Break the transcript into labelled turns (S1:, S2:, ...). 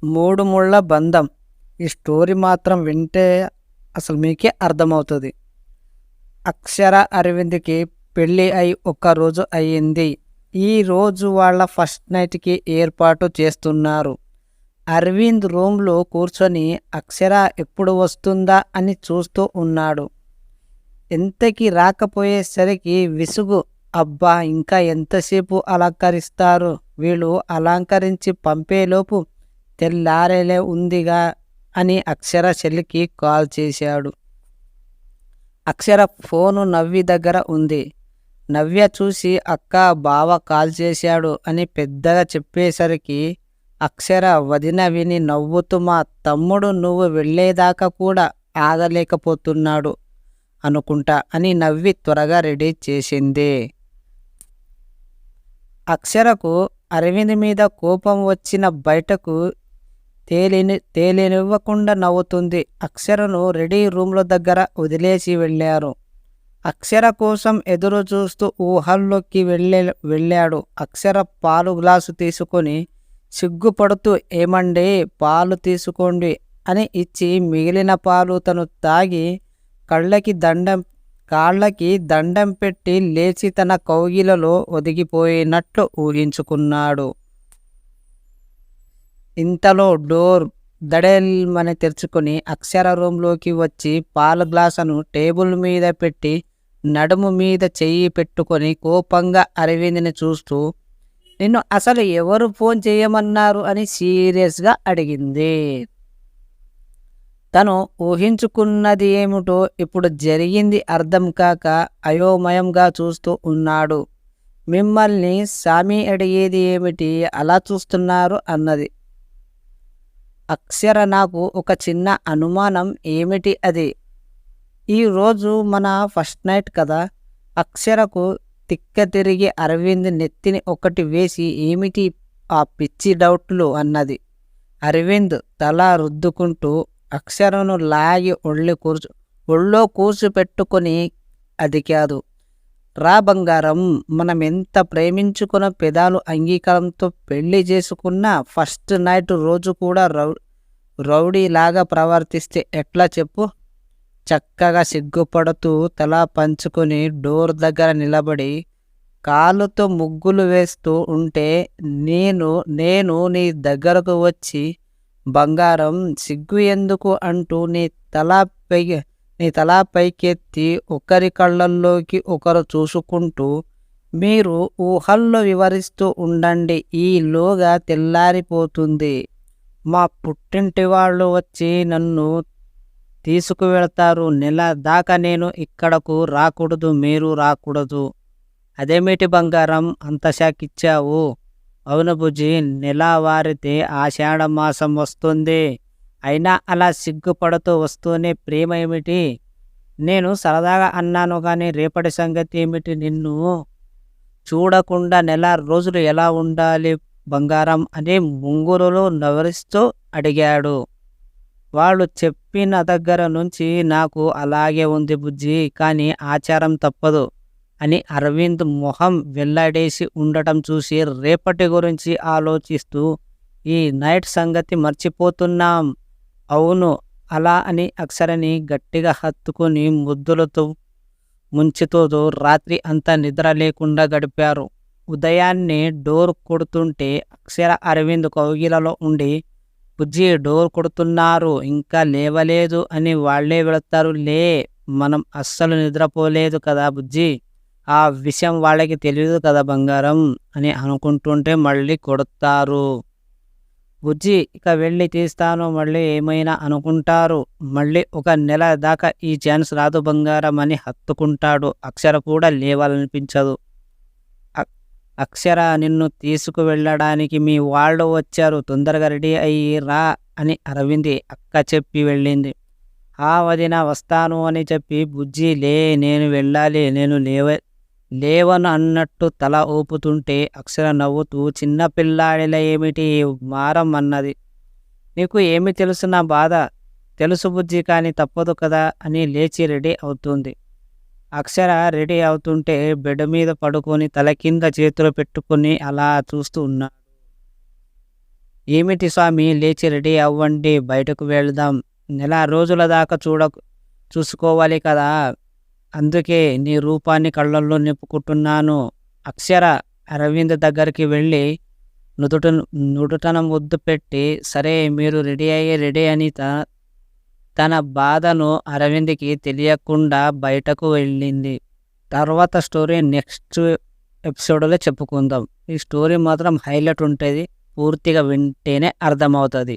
S1: మూడు ముళ్ళ బంధం. ఈ స్టోరీ మాత్రం వింటే అసలు మీకే అర్థమవుతుంది. అక్షర అరవింద్కి పెళ్ళి అయి ఒక్కరోజు అయ్యింది. ఈ రోజు వాళ్ళ ఫస్ట్ నైట్కి ఏర్పాటు చేస్తున్నారు. అరవింద్ రూమ్లో కూర్చొని అక్షర ఎప్పుడు వస్తుందా అని చూస్తూ ఉన్నాడు. ఎంతకి రాకపోయేసరికి విసుగు. అబ్బా, ఇంకా ఎంతసేపు అలంకరిస్తారు వీళ్ళు, అలంకరించి పంపేలోపు తెల్లారేలే ఉందిగా అని అక్షర చెల్లికి కాల్ చేశాడు. అక్షర ఫోను నవ్వి దగ్గర ఉంది. నవ్య చూసి అక్క, బావ కాల్ చేశాడు అని పెద్దగా చెప్పేసరికి అక్షర వదిన విని నవ్వుతూ, మా తమ్ముడు నువ్వు వెళ్ళేదాకా కూడా ఆగలేకపోతున్నాడు అనుకుంటా అని నవ్వి త్వరగా రెడీ చేసింది. అక్షరకు అరవింద్ మీద కోపం వచ్చిన బయటకు తేలినివ్వకుండా నవ్వుతుంది. అక్షరను రెడీ రూమ్ల దగ్గర వదిలేసి వెళ్ళారు. అక్షర కోసం ఎదురు చూస్తూ ఊహల్లోకి వెళ్ళాడు. అక్షర పాలు గ్లాసు తీసుకొని సిగ్గుపడుతూ, ఏమండి పాలు తీసుకోండి అని ఇచ్చి మిగిలిన పాలు తను తాగి కాళ్ళకి దండం పెట్టి లేచి తన కౌగిలలో ఒదిగిపోయినట్లు ఊహించుకున్నాడు. ఇంతలో డోర్ దడేల్మని తెరుచుకుని అక్షర రూంలోకి వచ్చి పాల గ్లాసును టేబుల్ మీద పెట్టి నడుము మీద చెయ్యి పెట్టుకొని కోపంగా అరవింద్ని చూస్తూ, నిన్ను అసలు ఎవరు ఫోన్ చేయమన్నారు అని సీరియస్గా అడిగింది. తను ఊహించుకున్నది ఏమిటో ఇప్పుడు జరిగింది అర్థం కాక అయోమయంగా చూస్తూ ఉన్నాడు. మిమ్మల్ని సామి అడిగేది ఏమిటి, అలా చూస్తున్నారు అన్నది. అక్షర, నాకు ఒక చిన్న అనుమానం. ఏమిటి అది? ఈరోజు మన ఫస్ట్ నైట్ కదా. అక్షరకు తిక్క తిరిగి అరవింద్ నెత్తిని ఒకటి వేసి, ఏమిటి ఆ పిచ్చి డౌట్లు అన్నది. అరవింద్ తల రుద్దుకుంటూ అక్షరను లాగి ఒళ్ళో కూర్చోపెట్టుకొని, అది కాదు రా బంగారం, మనం ఎంత ప్రేమించుకున్న పెదాలు అంగీకారంతో పెళ్లి చేసుకున్న ఫస్ట్ నైట్ రోజు కూడా రౌడీలాగా ప్రవర్తిస్తే ఎట్లా చెప్పు? చక్కగా సిగ్గుపడుతూ తల పంచుకొని డోర్ దగ్గర నిలబడి కాలుతో ముగ్గులు వేస్తూ ఉంటే నేను నీ దగ్గరకు వచ్చి, బంగారం సిగ్గు ఎందుకు అంటూ నీ తల పైకెత్తి ఒకరి కళ్ళల్లోకి ఒకరు చూసుకుంటూ, మీరు ఊహల్లో వివరిస్తూ ఉండండి, ఈలోగా తెల్లారిపోతుంది. మా పుట్టింటి వాళ్ళు వచ్చి నన్ను తీసుకువెళతారు. నెల దాకా నేను ఇక్కడకు రాకూడదు, మీరు రాకూడదు. అదేమిటి బంగారం అంత షాక్ ఇచ్చావు? అవును బుజ్జి, నెల వారితే ఆషాఢ మాసం వస్తుంది. అయినా అలా సిగ్గుపడుతూ వస్తూనే ప్రేమ ఏమిటి? నేను సరదాగా అన్నాను కానీ రేపటి సంగతి ఏమిటి? నిన్ను చూడకుండా నెల రోజులు ఎలా ఉండాలి బంగారం అని ముంగురులు నవరిస్తూ అడిగాడు. వాళ్ళు చెప్పిన దగ్గర నుంచి నాకు అలాగే ఉంది బుజ్జి, కానీ ఆచారం తప్పదు అని అరవింద్ మొహం వెల్లడేసి ఉండటం చూసి రేపటి గురించి ఆలోచిస్తూ, ఈ నైట్ సంగతి మర్చిపోతున్నాం. అవును, అలా అని అక్షరని గట్టిగా హత్తుకుని ముద్దులతో ముంచుతూ రాత్రి అంతా నిద్ర లేకుండా గడిపారు. ఉదయాన్నే డోర్ కొడుతుంటే అక్షర అరవింద్ కౌగిలలో ఉండి, బుజ్జి డోర్ కొడుతున్నారు, ఇంకా లేవలేదు అని వాళ్లే వెళతారు లే, మనం అస్సలు నిద్రపోలేదు కదా బుజ్జి, ఆ విషయం వాళ్ళకి తెలియదు కదా బంగారం అని అనుకుంటుంటే మళ్ళీ కొడతారు. బుజ్జి ఇక వెళ్ళి తీస్తాను, మళ్ళీ ఏమైనా అనుకుంటారు, మళ్ళీ ఒక నెల దాకా ఈ ఛాన్స్ రాదు బంగారం అని హత్తుకుంటాడు. అక్షర కూడా లేవాలనిపించదు. అక్షర, నిన్ను తీసుకువెళ్ళడానికి మీ వాళ్ళు వచ్చారు, తొందరగా రెడీ అయ్యి రా అని అరవింద్ అక్క చెప్పి వెళ్ళింది. ఆ వదిన వస్తాను అని చెప్పి, బుజ్జి లే, నేను వెళ్ళాలి, నేను లేవను అన్నట్టు తల ఊపుతుంటే అక్షర నవ్వుతూ, చిన్న పిల్లాడిలా ఏమిటి మారం అన్నది. నీకు ఏమి తెలుసు నా బాధ? తెలుసు బుజ్జి, కానీ తప్పదు కదా అని లేచి రెడీ అవుతుంది. అక్షర రెడీ అవుతుంటే బెడ్ మీద పడుకొని తల కింద చేతులు పెట్టుకుని అలా చూస్తూ ఉన్నాడు. ఏమిటి స్వామి, లేచి రెడీ అవ్వండి, బయటకు వెళ్దాం. నెల రోజుల దాకా చూసుకోవాలి కదా. అందుకే నీ రూపాన్ని కళ్ళల్లో నింపుకుంటున్నాను. అక్షర అరవింద్ దగ్గరికి వెళ్ళి నుదుటన ముద్దు పెట్టి, సరే మీరు రెడీ అని తన బాధను అరవింద్కి తెలియకుండా బయటకు వెళ్ళింది. తర్వాత స్టోరీ నెక్స్ట్ ఎపిసోడ్లో చెప్పుకుందాం. ఈ స్టోరీ మాత్రం హైలైట్ ఉంటుంది, పూర్తిగా వింటేనే అర్థమవుతుంది.